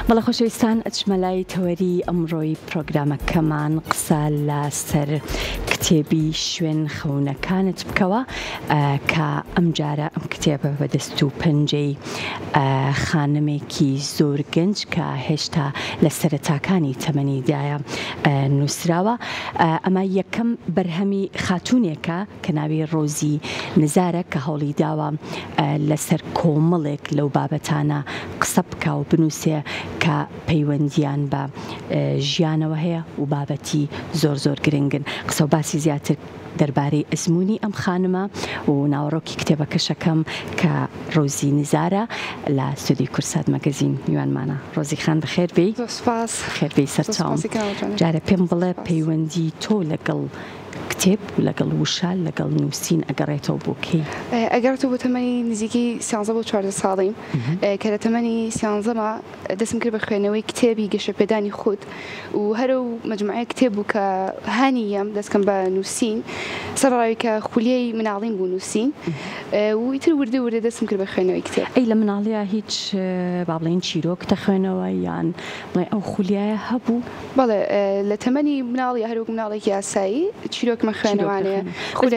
بەڵە خۆشەویستان ئەچمەلای تەوەری ئەمڕۆی پرۆگرامەکەمان قسە لەسەر کتێبی شوێن خەونەکانت بکەوە کە ئەم جارە ئەم کتێبە بەدەست و پەنجەی خانمێکی زۆر گەنج کە هێشتا لە سەرەتاکانی تەمەنیدایە نووسراوە. ئەمە یەکەم بەرهەمی خاتوونێکە کە ناوی ڕۆزی نزارە کە هەوڵی داوە لەسەر کۆمەڵێک لەو بابەتانە قسە بکە و بنووسێ کە پەیوەندیان بە ژیانەوە هەیە و بابەتی زۆر زۆر گرنگن. قسە و باسی زیاتر دەربارەی ئەزمموی ئەم خانمە و ناوەڕۆکی کتێبەکەشەکەم کە ڕۆزی نزارە لە سودی کورسات مەگەزین میوانمانە. ڕۆزی خان بەخێر بێی. خێربێی سەرچاوم. جارە پێم بڵێ پەیوەندی تۆ لەگەڵ کتێب و لەگەڵ وشال لەگەڵ نووسین ئەگەڕێتەوە بۆ کەی؟ ئەگەڕێتەوە بۆ تەمەنی نزیکی 13 بۆ 14 ساڵیم کە لە تەمەنی 13مە دەستم کرد بە خوێنەوەی کتێبی گەشەپێدانی خود و هەرە و مەجموعەیە کتێب بوو کە هانیەم دەستکەم بە نووسین سەرڕاوی کە خولیای مناڵیم بوو نووسین و ئیتر وردە وردە دەستم کرد بە خوێنەوەی کتێب. ئەی لە مناڵیە هیچ با بڵێن چیرۆک دەخوێنەوە یان بڵێ ئەو خولیایە هەبوو؟ بەڵێ لە تەمەنی مناڵی هەروەک مناڵێکی یاسایی چیرۆکمە خوێنەوانەیە.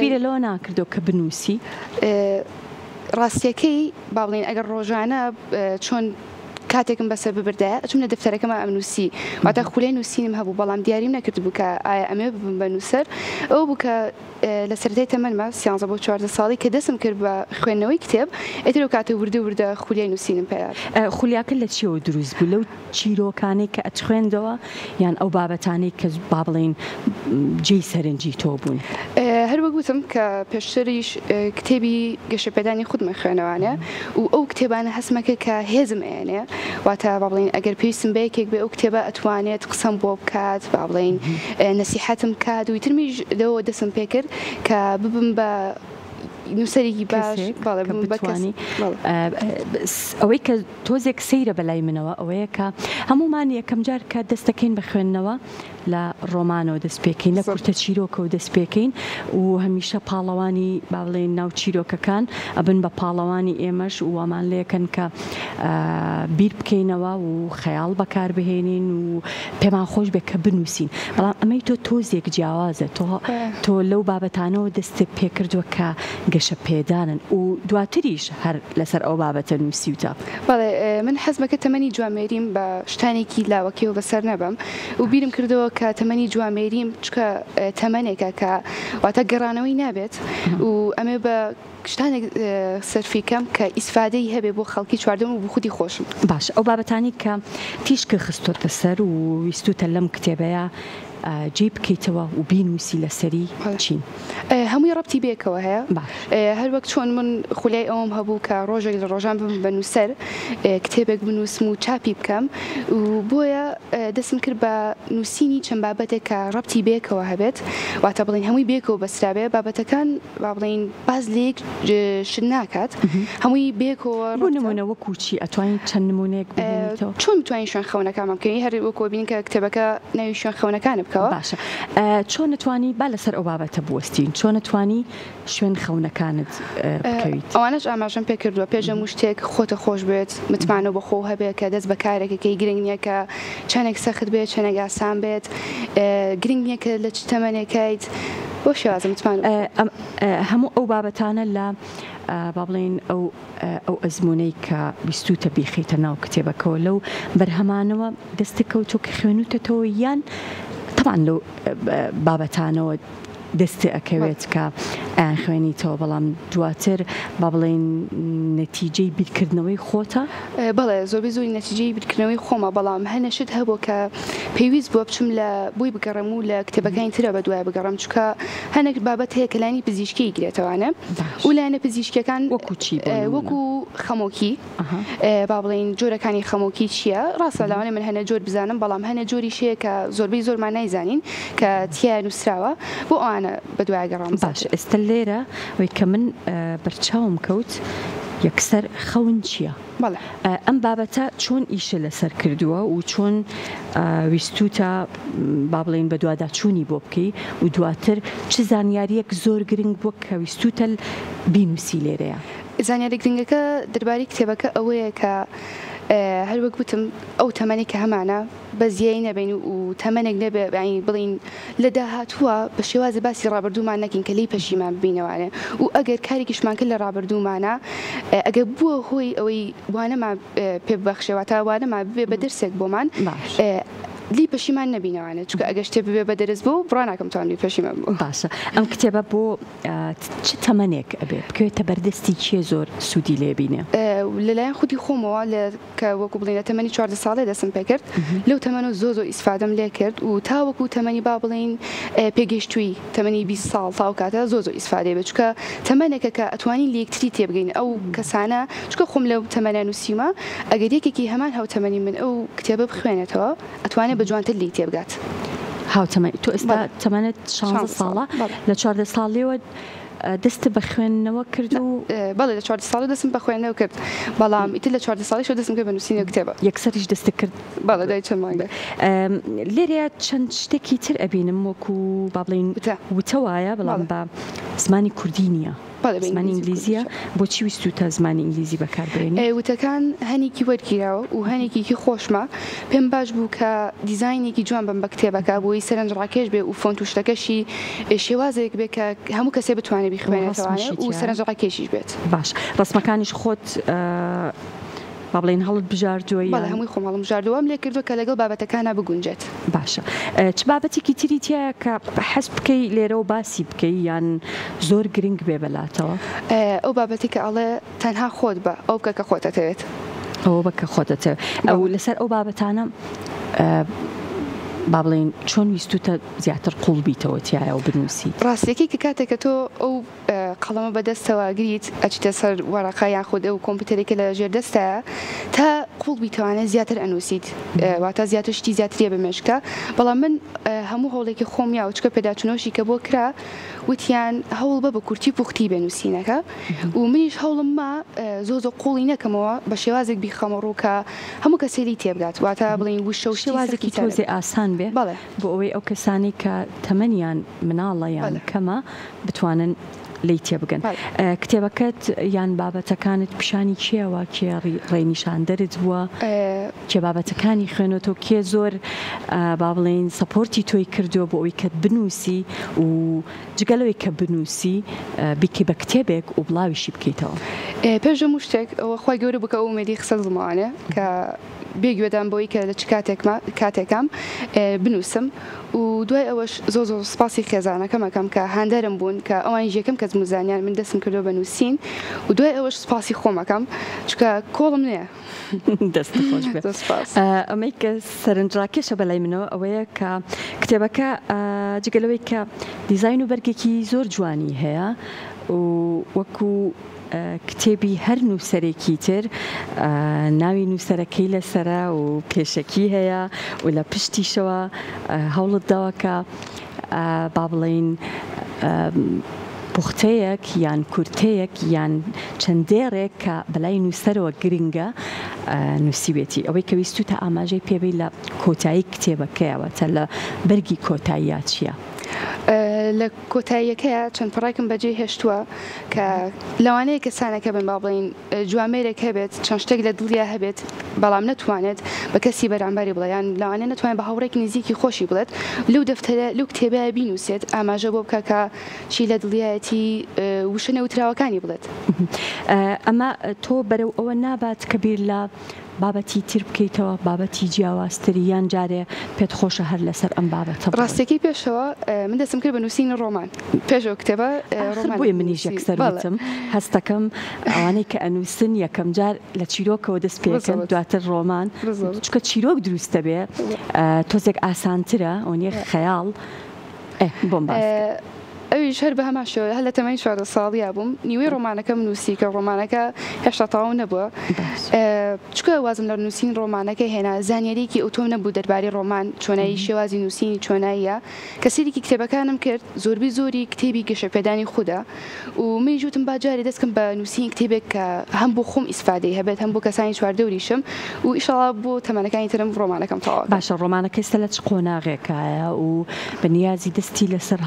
بیرە لەوە ناکردو کە بنووسی؟ ڕاستیەکەی با بڵێن ئەگەر ڕۆژانە چۆن کاتێکم بەسەر ببردایە ئەچوم لە دەفتەرەکەمە ئەم نووسی واتە خولای نووسینم هەبوو بەڵام دیاریم نەکرد بوو کە ئایا ئەمێ ببم بە نووسەر ئەو بوو کە لە سەرەتای تەمەنمە 13 بۆ 14 ساڵی کە دەستم کرد بە خوێندنەوەی کتێب ئێتر کاتە وردە وردە خولیای نووسینم پێیاد. خولیاکە لە چیەوە دروست بوو؟ لەو چیرۆکانەی کە ئەتخوێندەوە یان ئەو بابەتانەی کە با بڵێن جێی سەرنجی تۆ بوون؟ هەروەک گوتم کە پێشتریش کتێبی گەشەپێدانی خودمە خوێنەوانە و ئەو کتێبانە هەسمەکە کە هێزم ئێنێ واتە با بڵێن ئەگەر پێویستم بە یەکێک بێ ئەو کتێبە ئەتوانێت قسەم بۆ بکات با بڵێن نەسیحەتم کات و ترمیش لەوە دەستم پێ کرد کە ببم بە نووسەرێکی باش بتوانی. ئەوەی کە تۆزێک سەیرە بەلای منەوە ئەوەیە کە هەمومان یەکەم جار کە دەستەکەین بە خوێندنەوە لە ڕۆمانەوە دەست پێکەین لە کورتە چیرۆکە و دەست پێکەین و هەمیشە پاڵەوانی با بڵێن ناو چیرۆکەکان ئەبن بە پاڵەوانی ئێمەش و ئەمان لێکن کە بیر بکەینەوە و خەیاڵ بەکاربهێنین و پێمان خۆش بێ کە بنووسین. بەڵام ئەمەی تۆ تۆزێک جیاوازە تۆ لەو بابەتانەوە دەستت پێکردووە کە گەشە پێدانن و دواتریش هەر لەسەر ئەو بابەتە نووسیوتە. بەڵێ من حەزمەکە تەمەنی جوامێریم بە شتانێکی لاوەکیەوە بەسەر نەبم و بیرم کردەوە کە تەمەنی جوامێریم چکە تەمەنێکە کە واتە گەڕانەوەی نابێت و ئەمێ بە شتانێک سەرفی کەم کە ئیسفادەی هەبێ بۆ خەڵکی چواردەم و بۆ خودی خۆشم. باش ئەو بابەتانی کە تیشکە خستۆتە سەر و ویستوتە لەم کتێبەیە جێ بکەیتەوە و بینویسی لەسەری چین؟ هەمووی ڕەبتی بێکەوە هەیە. هەر وەک چۆن من خولیای ئەوم هەبوو کە ڕۆژێک لە ڕۆژان بم بە نووسەر کتێبێک بنووسم و چاپی بکەم و بۆیە دەستم کرد بە نووسینی چەند بابەتێک کە ڕەبتی بێکەوە هەبێت واتە بڵین هەمووی بێکەوە بەسرابێ بابەتەکان با بڵین باز لێک شت ناکات هەمووی بێکەوە. بۆ نمونە وەکو چی ئەتوانین چەند نمونەیەک ببینیتەوە؟ چۆن بتوانین شوێن خەونەکانمان بکەین هەر وەکو بینین کە کتێبەکە ناوی شوێن خەونەکانە باشە. چۆن نتوانی با لەسەر ئەو بابەتە بوەستین؟ چۆن نتوانی شوێن خەونەکانت بکەویت؟ ئەوانەش ئاماژەم پێ کردووە پێش هەموو شتێک خۆتە خۆش بێت متمانە بە خۆ هەبێت کە دەست بەکارێکەکەی گرنگ نییە کە چەندێک سەخت بێت چەندێک ئاسان بێت گرنگ نییە کە لە چ تەمەنێکیت بۆ شێوازە متمان. هەموو ئەو بابەتانە لە با بڵێن ئەو ئەزمموونەی کە بیستوتە بیخیتە ناو کتێبەکەەوە لەو بەرهەمانەوە دەستەکەوتۆ کە خوێنوتەوە یان طبعاً لەو بابەتانەوە دەستی ئەکەوێت کە ئەیان خوێنیتەوە بەڵام دواتر با بڵێن نەتیجەی بیرکردنەوەی خۆتە؟ بەڵێ زۆربەی زۆری نەتیجەی بیرکردنەوەی خۆمە بەڵام هەنەشت هەبوو کە پێویست بووە بچم لە بۆی بگەڕم و لە کتێبەکانی ترە بە دوای بگەڕم چکە هەنێک بابەت هەیە کە لانی پزیشکی گرێتەوانە و لایەنە پزیشکەکان وەکو چی؟ وەکو خەمۆکی با بڵێن جۆرەکانی خەمۆکی چییە؟ ڕاستە لەوانێ من هەنە جۆر بزانم بەڵام هەنە جۆری شەیە کە زۆربەی زۆرمان نایزانین کە تیا نووسراوە بۆ ئەوانە بە دوای گەڕام. باش ئێستا لێرە وەی کە من بەرچاوم کەوت یەکسەر خەون چییە؟ ئەم بابەتە چۆن ئیشە لەسەر کردووە و چۆن ویستوتە با بڵێن بە دوواداچوونی بۆ بکەی و دواتر چ زانیاریەک زۆر گرنگ بووە کە ویستوتە بینوسی لێرەیە؟ زانیاری گرنگەکە دەربارەی کتێبەکە ئەوەیە کە هەروەک گوتم ئەو تەمەنێک کە هەمانە بەزیایی نەبین و تەمەنێک نەبێ ینی بڵین لە داهاتووە بە شێوازی باسی ڕابردوومان نەکەین کە لی پەشیمان ببینەوانێ و ئەگەر کارێکیشمان کرد لە ڕابردوومانە ئەگەر بووە هۆی ئەوەی وانەمان پێبەخشێواتە وانەمان ببێ بە دەرسێک بۆمان لی پەشیمان نەبینەوانێت چکە ئەگەر شتێ ببێ بە دەرس بۆ بڕاناکەم توان لی پەشیمان بوو. باشە ئەم کتێبە بۆ چ تەمەنێک ئەبێ بکوێتە بەردەستی چیە زۆر سوودی لێبینێ؟ لەلایەن خودی خۆمەوە کە وەکو بڵین لە تەمەنی 14 ساڵێ دەستم پێ کرد لەو تەمەنە زۆر ئیسفادەم لێ کرد و تا وەکو تەمەنی با بڵین پێگەشتووی تەمەنی 20 ساڵ تا و کاتە زۆر ئیسفادێ بێت چکە تەمەنێکە کە ئەتوانین لە یەکتری تێبگەین ئەو کەسانە چکە خۆم لەو تەمەنە نووسیمە ئەگەر یەکێکی هەمان هاو تەمەنی من ئەو کتێبە بخوێنێتەوە ئەتوانێت بە جوانتر لی تێبگات. هاوتەمەنی تۆ ئێستا تەمەنت 16 ساڵە لە 14 ساڵیەوە دەست بە خوێندنەوە کرد و بەڵێ لە 14 ساڵ دەستم بە خوێندنەوە کرد بەڵام ئیتر لە 14 ساڵیشەوە دەستم کرد بە نووسینە کتێبە یەکسەریش دەست کرد. بەڵێ دای چەند مانگە لێرە چەند شتێکی تر ئەبینم وەکو با بڵین وتە وایە بەڵام بە زمانی کوردی نییە زمانی ئینگلیزیە بۆچی ویستوتە زمانی ئینگلیزی بەکاربێنی؟ وتەکان هەنێکی وەرگیراوە و هەنێکی خۆشمە پێم باش بوو کە دیزاینێکی جوان بم بە کتێبەکە بۆی سەرنجڕاکێش بێ و فۆنت و شتەکەشی شێوازێک بێ کە هەموو کەسێ بتوانێت بیخوێنێتەوە و سەرنجڕاکێشیش بێت. باش ڕسمەکانیش خۆت با بڵین هەڵت بژاردووە بەڵێ هەمووی خۆم هەڵم بژاردووەم لێ کردووە کە لەگەڵ بابەتەکانە بگونجێت. باشە چ بابەتێکی تری تایە کە حەز بکەی لێرە و باسی بکەی یان زۆر گرنگ بێ بەلاتەوە؟ ئەو بابەتی کە ئەڵێ تەنها خۆت بە ئەو بکە کە خۆت دەتەوێت ئەوە بکە خۆت دەتەوێت ئەو لەسەر ئەو بابەتانە با بڵین چۆن ویستوتە زیاتر قوڵ بیتەوە تایە و بنووسیت؟ ڕاستیەکەی کە کاتێک کە تۆ ئەو قەڵەمە بەدەستەوە گریت ئەچیتە سەر وەرەقە یان خۆت ئەو کۆمپیوتەرێکە لە ژێردەستایە تا قوڵ بیتوانێت زیاتر ئەنووسیت واتە زیاتر شتی زیاتریە بمێشکە بەڵام من هەموو هەوڵێکی خۆمیا و چکە پێداچونەوەشی کە بۆ کرا وتیان هەوڵ بە کورتی پوختی بنووسینەکە و منیش هەوڵم ما زۆ قوڵی نەکەمەوە بە شێوازێک بیخەمەڕووکە هەموو کەسێری تێبگات واتە بڵین وشە و شێوازێکی تۆزێ ئاسان بێ بۆ ئەوەی ئەو کەسانی کە تەمەنیان مناڵە یان کەمە بتوانن لی تێبگەن. کتێبەکەت یان بابەتەکانت پیشانی کێوە کێ ڕێنیشاندەرت بووە کێ بابەتەکانی خوێنەوە کێ زۆر با بڵێن سەپۆرتی تۆی کردووە بۆ ئەوەی کە بنووسی و جگەلەوەی کە بنووسی بیکەی بە کتێبێک و بڵاویشی بکەیتەوە؟ پێش هەموو شتێک ئەوە خۆی گەورە بکە ئومێدی خسە زڵمانە کە بێگوێدان بۆی کە لە چ کاتێکم بنووسم و دوای ئەوەش زۆ سپاسی خێزانەکەمەکەم کە هەندەرم بوون کە ئەوان یەکەم کەس مزانیان من دەستم کردو بە نووسین و دوای ئەوەش سپاسی خۆمەکەم چکە کۆڵم نییە دەست خۆش بێت. ئەمەی کە سەرنجڕاکێشە بەلای منەوە ئەوەیە کە کتێبەکە جگەلەوەی کە دیزاین و بەرگێکی زۆر جوانی هەیە و وەکو کتێبی هەر نووسەرێکی تر ناوی نووسەرەکەی لەسرە و پێشەکی هەیە و لە پشتیشەوە هەوڵت داوەکە با بڵین پوختەیەک یان کورتەیەک یان چەندێڕێک کە بەلای نووسەرەوە گرنگە نووسیوێتی ئەوەی کە ویستوتە ئاماژەی پێبێت لە کۆتایی کتێبەکەیەوەتە لە بەرگی کۆتاییە چییە؟ لە کۆتاییەکەیە چەند پڕایکم بەجێ هێشتووە کە لەوانەیە کەسانەکە بن با بڵین جوامێرێک هەبێت چەند شتێک لە دڵیا هەبێت بەڵام نەتوانێت بە کەسی بەرامبەری بڵیان لەوانەیە نەتوانێت بە هاوڕێک نزیکی خۆشی بڵێت لەو دەفتەرە لەو کتێبە بینووسێت ئاماژە بۆ بکە کە چی لە دڵایەتی وشە نەوتراوەکانی بڵێت. ئەمە تۆ بەرەو ئەوە نابات کە بیر لە بابەتی تر بکەیتەوە بابەتی جیاوازتری یان جارێ پێت خۆشە هەر لەسەر ئەم بابەتە؟ ڕاستێکی پێشەوە من دەستم کرد بە نووسینە ڕۆمان پێشەوە کتێبە بۆیە منیش یەکسەرتم هەستەکەم ئەوانەی کە ئەنووسن یەکەم جار لە چیرۆکەوە دەست پێکەن دواتر ڕۆمان چکە چیرۆک دروستە بێ تۆزێک ئاسانترە ئەوە خەیاڵ بۆم باس. ئەویش هەر بە هەماشەوە هەر لە تەمەنی 14 ساڵیا بووم نیوەی ڕۆمانەکەم نووسی کە ڕۆمانەکە هێشتا تەواو نەبووە چکە وازم لە نووسین ڕۆمانەکە هێنا زانیاریکی ئۆتۆم نەبوو دەربارەی ڕۆمان چۆنایی شێوازی نووسینی چۆناییە کە سەرێکی کتێبەکانم کرد زۆربەی زۆری کتێبی گەشەپێدانی خوددا و من ژوتم باجارێ دەستکەم بە نووسین کتێبێک کە هەم بۆ خۆم ئیسفادەی هەبێت هەم بۆ کەسانی چواردەوریشم و ئیشەڵا بۆ تەمەنەکانی ترم ڕۆمانەکەم تەواو. باشە ڕۆمانەکە ئێستا لە چ قۆناغێکایە و بەنیازی دەستی لەسەر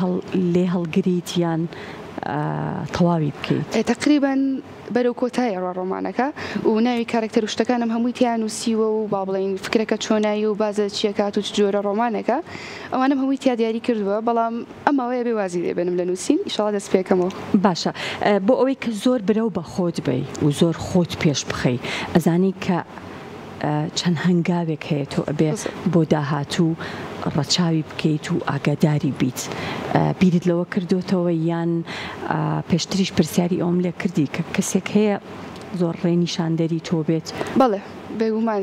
لێ هەڵگریت یان تەواوی بکەیت؟ تقریبا بەرەو کۆتایی ڕۆمانەکە و ناوی کارکتەر و شتەکانم هەمووی تیان نووسیوە و با بڵین فکرەکە چۆنایی و بازە چیەکات و چ جۆرە ڕۆمانەکە ئەوانم هەمووی تیا دیاری کردووە بەڵام ئەماوەیە بێ وازی دێبێنم لە نووسین ئیشاڵا دەست پێکەمەوە. باشە بۆ ئەوەی کە زۆر برەو بە خۆت بی و زۆر خۆت پێش بخەی ئەزانی کە چەند هەنگاوێک هەیە تۆ ئەبێ بۆ داهاتوو ڕەچاوی بکەیت و ئاگاداری بیت. بیرت لەوە کردوتەوە یان پێشتریش پرسیاری ئەوم لێ کردی کە کەسێک هەیە زۆر ڕێنیشاندەری تۆ بێت؟ بەڵێ بێگومان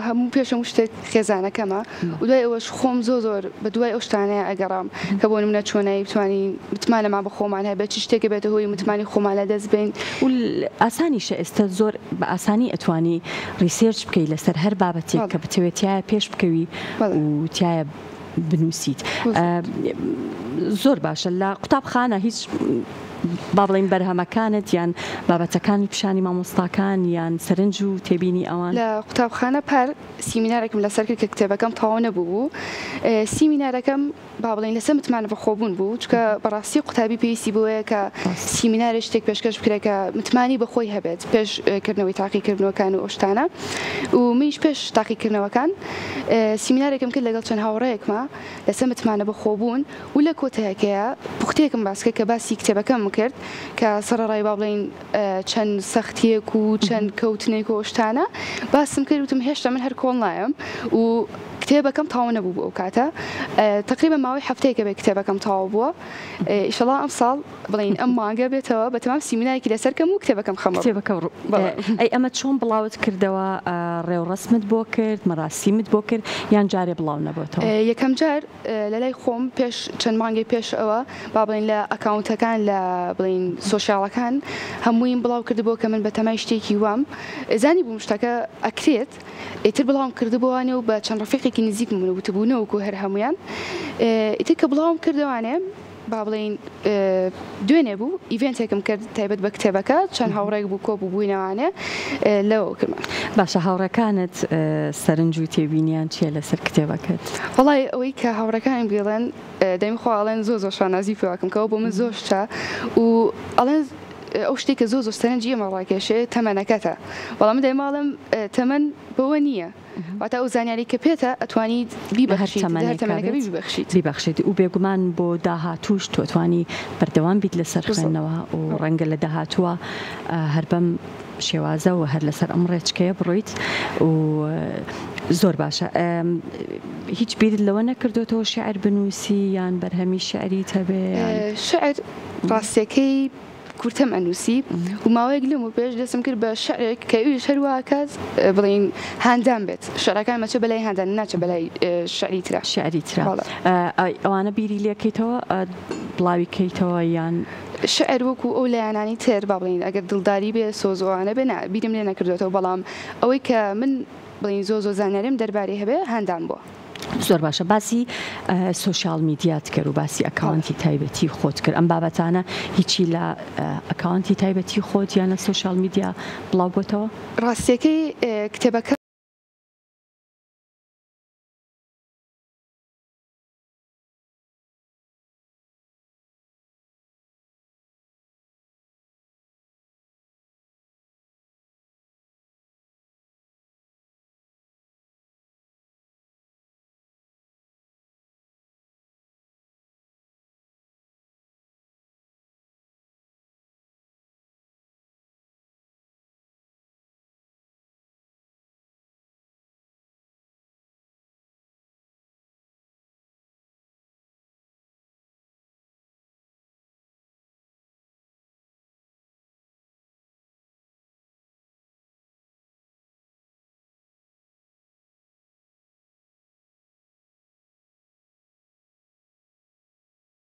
هەموو پێشم شتێک خێزانەکەمە و دوای ئەوەش خۆم زۆر بە دوای ئەو شتانەیە ئەگەڕام کە بۆ نمونە چۆنایی بتوانین متمانەمان بە خۆمان هەیە بە چ شتێکە بێتە هۆی متمانی خۆمان لە دەست بین و ئاسانیشە ئێستا زۆر بە ئاسانی ئەتوانی ریسێرچ بکەیت لەسەر هەر بابەتێک کە بتەوێت تایە پێش بکەوی و تایە بنووسیت. زۆر باشە لە قوتابخانە هیچ با بڵین بەرهەمەکانت یان بابەتەکانی پیشانی مامۆستاکان یان سەرنج و تێبینی ئەوان؟ لە قوتابخانە پار سیمینارێکم لەسەر کرد کە کتێبەکەم تەواو نەبوو. سیمینارەکەم با بڵین لەسەر متمانە بەخۆبوون بوو چکە بەڕاستی قوتابی پێویستی بووەیە کە سیمینارە شتێک پێشکەش بکرێت کە متمانی بەخۆی هەبێت پێشکردنەوەی تاقیکردنەوەکان و ئەو شتانە و منیش پێش تاقیکردنەوەکان سیمینارێکم کرد لەگەڵ چەند هاوڕەیەکمە لەسەر متمانە بەخۆبوون و لە کۆتایەکەیە پوختەیەکم باس کرد کە باسی کتێبەکەم کرد کە سەرڕای با بڵین چەند سەختیەک و چەند کەوتنێک و شتانە باسم کرد وتم هێشتا من هەر کۆڵ نایم و کتێبەکەم تاوا نەبوو بۆ ئەو کاتە تقریبا ماوەی هەفتەیەکە بێ کتێبەکەم تاوا بووە. ئیشەڵا ئەم ساڵ بڵین ئەم مانگە بێتەوە بە تەمام سیمینارێکی لەسەرکەم و کتێبەکەم خەمە. ئەی ئەمە چۆن بڵاوت کردەوە؟ ڕێوڕسمت بۆ کرد، مەراسیمت بۆ کرد یان جارێ بڵاو نەبووەوە؟ یەکەم جار لە لای خۆم پێش چەند مانگی پێش ئەوە با بڵین لە ئەکاونتەکان لە بڵین سۆشیاڵەکان هەموویم بڵاو کردبوو کە من بە تەمای شتێکی وام زانی بووم شتەکە ئەکرێت ئیتر بڵاوم کردبووانێ و بە چەند ڕفیقێکی نزیک من وتبوونەوەکو هەر هەمویان ئیتر کە بڵاوم کردوانێ با بڵین دوێنێ بوو ئیڤێنتێکم کرد تایبەت بە کتێبەکە چەند هاوڕێک بوو کۆ بووبووینەوانێ لەوە کردمان. باشە هاوڕەکانت سەرنج و تێبینیان چیە لەسەر کتێبەکەت؟ وەڵای ئەوەی کە هاوڕەکان بڵێن دەمی خۆڵێن زۆر شانازی پێواکەم کەەوە بۆ من زۆر شتە و ئەڵێن ئەو شتێک کە زۆر سەرنجی ئەمە ڕاکێشێ تەمەنەکەتە بەڵام دەیماڵم تەمەن بەوە نییە واتە ئەو زانیاری کە پێێتە ئەتوانی بیبەخشیت و بێگومان بۆ داهاتووش تۆتوانی بەردەوام بیت لەسەر خوێندنەوە و ڕەنگە لە داهاتووە هەر بەم شێوازە و هەر لەسەر ئەم ڕێچکەیە بڕۆیت و زۆر باشە. هیچ بیرت لەوە نەکردوێتەوە شعر بنووسی یان بەرهەمی شعری هەبێ؟ شعر ڕاستیەکەی کورتەم ئەنووسی و ماوەیەک لەم و پێش دەستم کرد بە شعرێک کە ئەویش هەروە کات بڵین هاندان بێت شعرەکان مەچە بەلای هاندان ناچە بەلای شعری ترا. شعری ترا ئەوانە بیری لێکەیتەوە بڵاوی کەیتەوە یان شعر وەکو ئەو لایەنانی تر با بڵین ئەگەر دڵداری بێ سۆزوانە بێ بیرم لێ نەکردوێتەوە بەڵام ئەوەی کە من بڵین زۆ زانیاریم دەربارەی هەبێ هاندان بووە. زۆر باشە باسی سوۆشیال میدیات کرد و باسی ئەکاونتی تایبەتی خۆت کرد ئەم بابەتانە هیچی لە ئەکاونتی تایبەتی خۆت یانە سوۆشیال میدیا بڵاو بۆتەوە؟ ڕاستیەکەی کتێبەکە